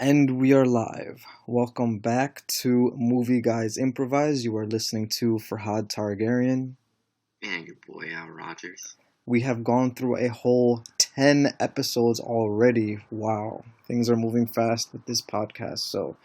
And we are live. Welcome back to Guys Improvise. You are listening to Farhad Targaryen. And your boy Al Rogers. We have gone through a whole 10 episodes already. Wow. Things are moving fast with this podcast. So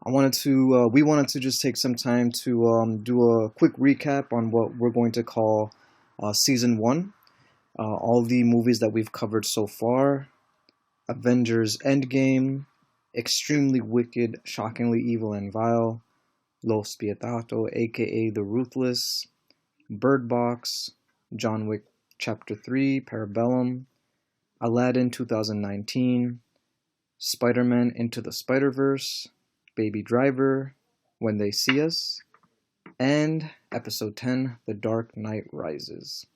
we wanted to just take some time to do a quick recap on what we're going to call Season 1. All the movies that we've covered so far. Avengers Endgame, Extremely Wicked, Shockingly Evil and Vile, Lo Spietato, aka The Ruthless, Birdbox, John Wick Chapter 3, Parabellum, Aladdin 2019, Spider-Man Into the Spider-Verse, Baby Driver, When They See Us, and Episode 10, The Dark Knight Rises.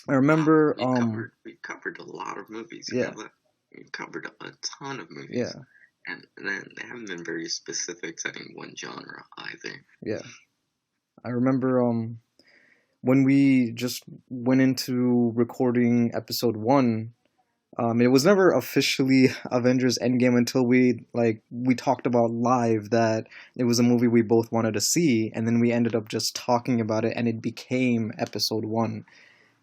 I remember... we covered a lot of movies. Yeah. We covered a ton of movies. Yeah. And then they haven't been very specific to any one genre either. Yeah. I remember when we just went into recording episode 1, it was never officially Avengers Endgame until we talked about live that it was a movie we both wanted to see, and then we ended up just talking about it and it became episode 1.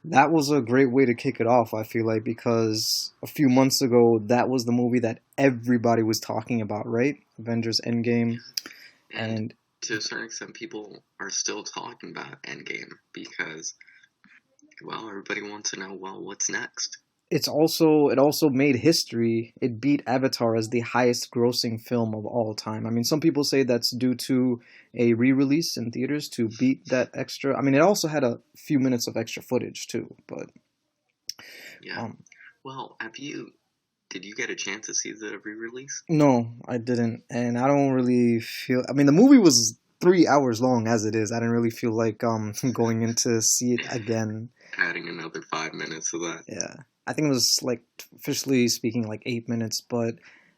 That was a great way to kick it off, I feel like, because a few months ago, that was the movie that everybody was talking about, right? Avengers Endgame. And to a certain extent, people are still talking about Endgame because, well, everybody wants to know, well, what's next? It also made history. It beat Avatar as the highest grossing film of all time. I mean, some people say that's due to a re-release in theaters to beat that extra. I mean, it also had a few minutes of extra footage too, but yeah. Well, did you get a chance to see the re-release? No, I didn't, and I don't really feel. I mean, the movie was 3 hours long as it is. I didn't really feel like going in to see it again. Adding another 5 minutes to that. Yeah. I think it was, officially speaking, 8 minutes, but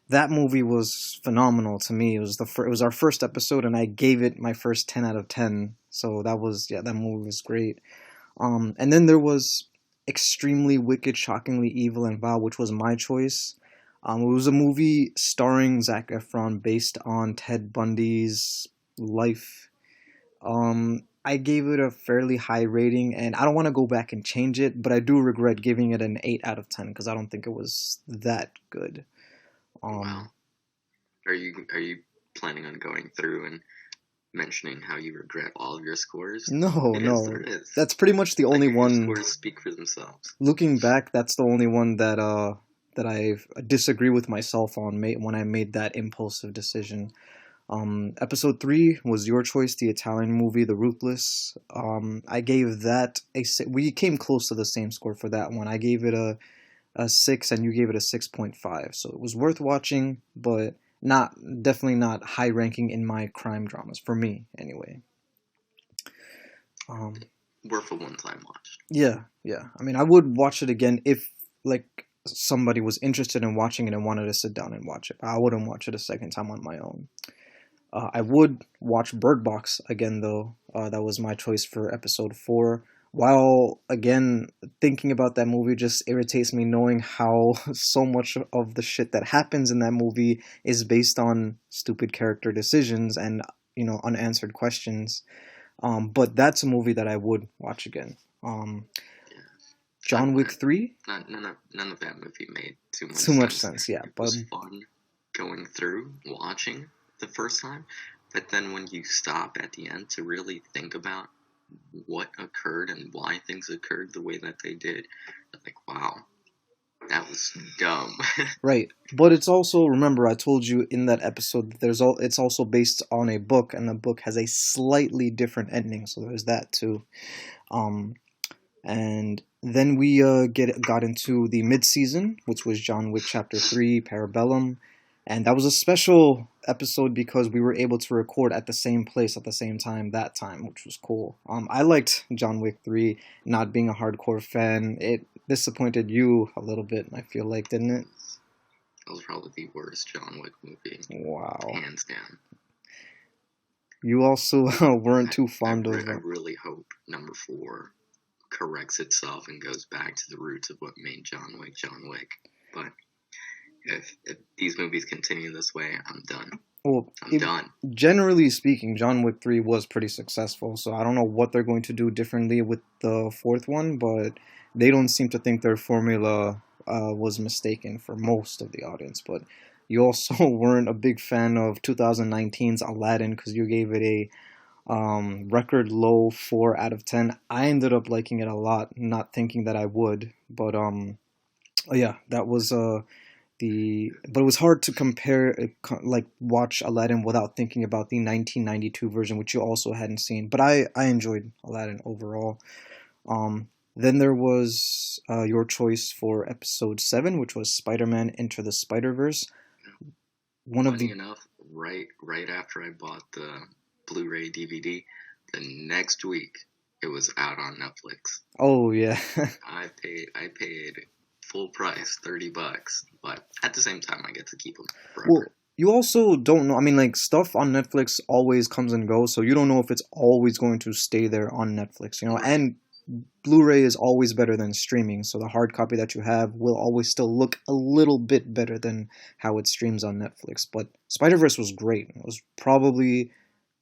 that movie was phenomenal to me. It was our first episode, and I gave it my first 10 out of 10. So that movie was great. And then there was Extremely Wicked, Shockingly Evil and Vile, which was my choice. It was a movie starring Zac Efron based on Ted Bundy's life. I gave it a fairly high rating, and I don't want to go back and change it, but I do regret giving it an 8 out of 10 because I don't think it was that good. Wow. Are you planning on going through and mentioning how you regret all of your scores? No. There is. That's pretty much the only one. Your scores speak for themselves. Looking back, that's the only one that I disagree with myself on when I made that impulsive decision. Episode 3 was your choice, the Italian movie, The Ruthless. I gave that we came close to the same score for that one. I gave it a 6 and you gave it a 6.5. So it was worth watching, but definitely not high ranking in my crime dramas, for me anyway. Worth a one-time watch. Yeah. I mean, I would watch it again if somebody was interested in watching it and wanted to sit down and watch it. I wouldn't watch it a second time on my own. I would watch Birdbox again, though. That was my choice for episode 4. While, again, thinking about that movie just irritates me knowing how so much of the shit that happens in that movie is based on stupid character decisions and, unanswered questions. But that's a movie that I would watch again. John Wick 3? None of that movie made too much sense, yeah. It was fun going through, watching the first time, but then when you stop at the end to really think about what occurred and why things occurred the way that they did, wow, that was dumb. Right, but it's also, remember I told you in that episode that it's also based on a book, and the book has a slightly different ending, so there's that too. And then we got into the mid-season, which was John Wick Chapter 3, Parabellum. And that was a special episode because we were able to record at the same place at the same time that time, which was cool. I liked John Wick 3, not being a hardcore fan. It disappointed you a little bit, I feel like, didn't it? That was probably the worst John Wick movie. Wow. Hands down. You also weren't too fond of it. I really hope number 4 corrects itself and goes back to the roots of what made John Wick. But If these movies continue this way, I'm done. Well, I'm done. Generally speaking, John Wick 3 was pretty successful, so I don't know what they're going to do differently with the fourth one, but they don't seem to think their formula was mistaken for most of the audience. But you also weren't a big fan of 2019's Aladdin because you gave it a record low 4 out of 10. I ended up liking it a lot, not thinking that I would, but yeah, that was but it was hard to compare, like watch Aladdin without thinking about the 1992 version, which you also hadn't seen. But I enjoyed Aladdin overall. Then there was your choice for episode 7, which was Spider-Man Into the Spider-Verse. Funny enough, right after I bought the Blu-ray DVD, the next week it was out on Netflix. Oh yeah. I paid full price, $30, but at the same time I get to keep them forever. Well, you also don't know. I mean, like, stuff on Netflix always comes and goes, so you don't know if it's always going to stay there on Netflix, you know. And Blu-ray is always better than streaming, so the hard copy that you have will always still look a little bit better than how it streams on Netflix. But Spider-Verse was great. It was probably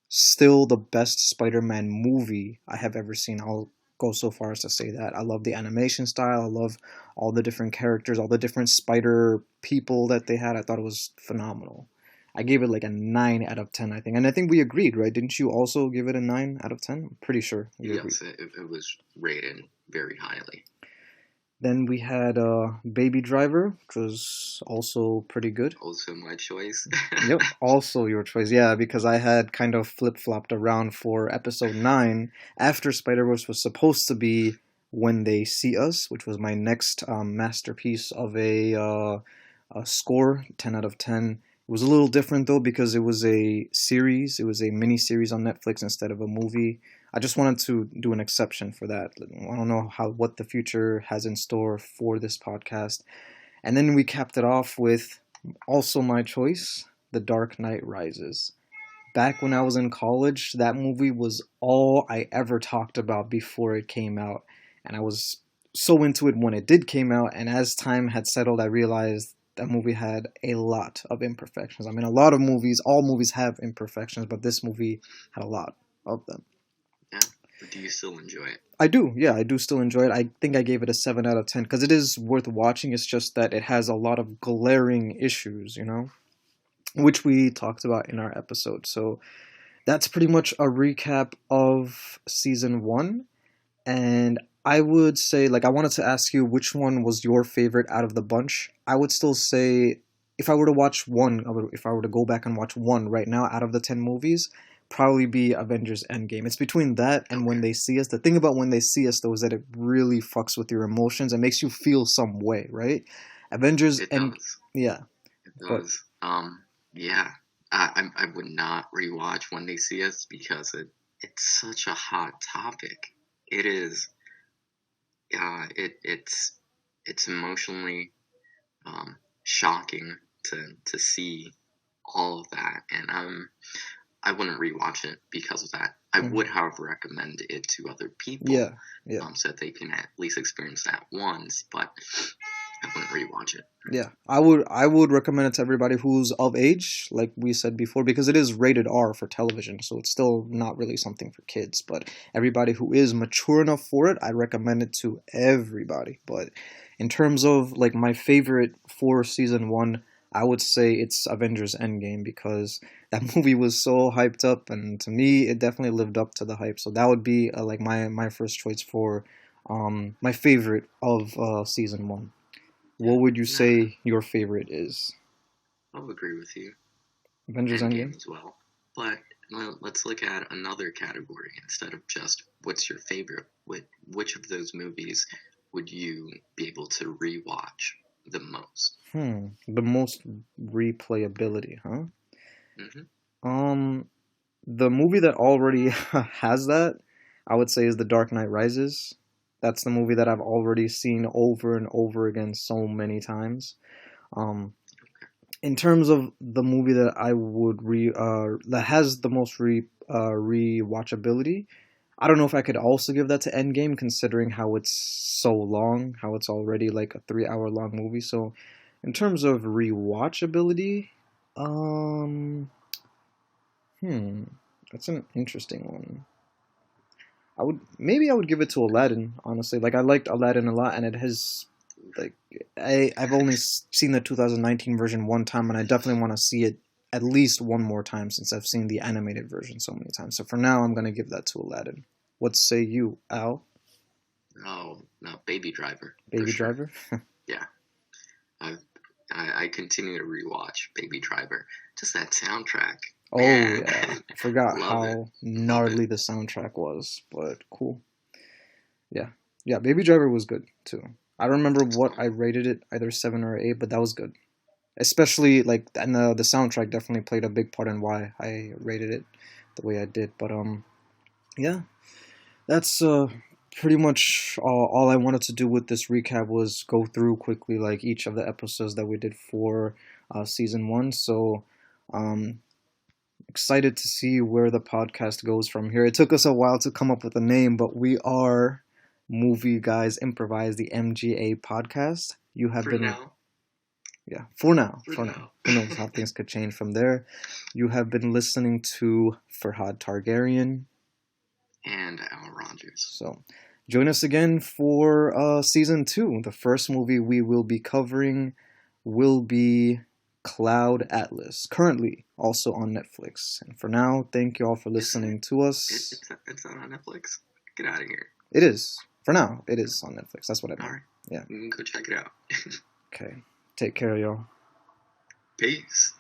still the best Spider-Man movie I have ever seen. I'll go so far as to say that. I love the animation style. I love all the different characters, all the different spider people that they had. I thought it was phenomenal. I gave it like a 9 out of 10, I think. And I think we agreed, right? Didn't you also give it a 9 out of 10? I'm pretty sure. Yes, it was rated very highly. Then we had Baby Driver, which was also pretty good. Also my choice. Yep, also your choice. Yeah, because I had kind of flip-flopped around for episode 9 after Spider-Verse was supposed to be When They See Us, which was my next masterpiece of a score, 10 out of 10. It was a little different though because it was a series. It was a mini-series on Netflix instead of a movie. I just wanted to do an exception for that. I don't know what the future has in store for this podcast. And then we capped it off with also my choice, The Dark Knight Rises. Back when I was in college, that movie was all I ever talked about before it came out. And I was so into it when it did came out. And as time had settled, I realized that movie had a lot of imperfections. I mean, a lot of movies, all movies have imperfections, but this movie had a lot of them. Yeah. Do you still enjoy it? I do, yeah, I do still enjoy it. I think I gave it a 7 out of 10 because it is worth watching. It's just that it has a lot of glaring issues, you know, which we talked about in our episode. So that's pretty much a recap of season 1. And I would say, like, I wanted to ask you which one was your favorite out of the bunch. I would still say if I were to watch one, if I were to go back and watch one right now out of the 10 movies, probably be Avengers Endgame. It's between that and When They See Us. The thing about When They See Us, though, is that it really fucks with your emotions and makes you feel some way, right? Avengers does. Yeah. It does. Yeah. I would not rewatch When They See Us because it's such a hot topic. It is. It's emotionally shocking to see all of that, and I wouldn't rewatch it because of that. I would, however, recommend it to other people. Yeah. So that they can at least experience that once, but I wouldn't rewatch it. Yeah, I would recommend it to everybody who's of age, like we said before, because it is rated R for television, so it's still not really something for kids. But everybody who is mature enough for it, I recommend it to everybody. But in terms of like my favorite for season 1, I would say it's Avengers Endgame because that movie was so hyped up, and to me, it definitely lived up to the hype. So that would be like my first choice for my favorite of season 1. What would you say your favorite is? I'll agree with you. Avengers Endgame as well. But let's look at another category instead of just what's your favorite. Which of those movies would you be able to rewatch the most? The most replayability, huh? Mm-hmm. The movie that already has that, I would say, is The Dark Knight Rises. That's the movie that I've already seen over and over again so many times. In terms of the movie that I would that has the most rewatchability, I don't know if I could also give that to Endgame, considering how it's so long, how it's already like a 3-hour long movie. So In terms of rewatchability, um, that's an interesting one. I would give it to Aladdin, honestly. Like I liked Aladdin a lot, and it has like I've only seen the 2019 version one time, and I definitely want to see it at least one more time since I've seen the animated version so many times. So for now, I'm gonna give that to Aladdin. What say you, Al? Oh no, Baby Driver. Baby Driver? Yeah, I continue to rewatch Baby Driver. Just that soundtrack. Oh Man. yeah, I forgot Love it. how gnarly the soundtrack was, but cool. Yeah, yeah, Baby Driver was good too. I don't remember what I rated it, either 7 or 8, but that was good. Especially like, and the soundtrack definitely played a big part in why I rated it the way I did. But yeah, that's pretty much all I wanted to do with this recap was go through quickly like each of the episodes that we did for season 1. So excited to see where the podcast goes from here. It took us a while to come up with a name, but we are Movie Guys Improvise, the MGA podcast. You have For been now. Yeah, for now. For For now. now. Who knows how things could change from there. You have been listening to Farhad Targaryen. And Al Rogers. So join us again for season 2. The first movie we will be covering will be Cloud Atlas, currently also on Netflix. And for now, thank you all for listening to us. It's not on Netflix. Get out of here. It is. For now, it is on Netflix. That's what I meant. All right. Yeah. You can go check it out. Okay. Take care, y'all. Peace.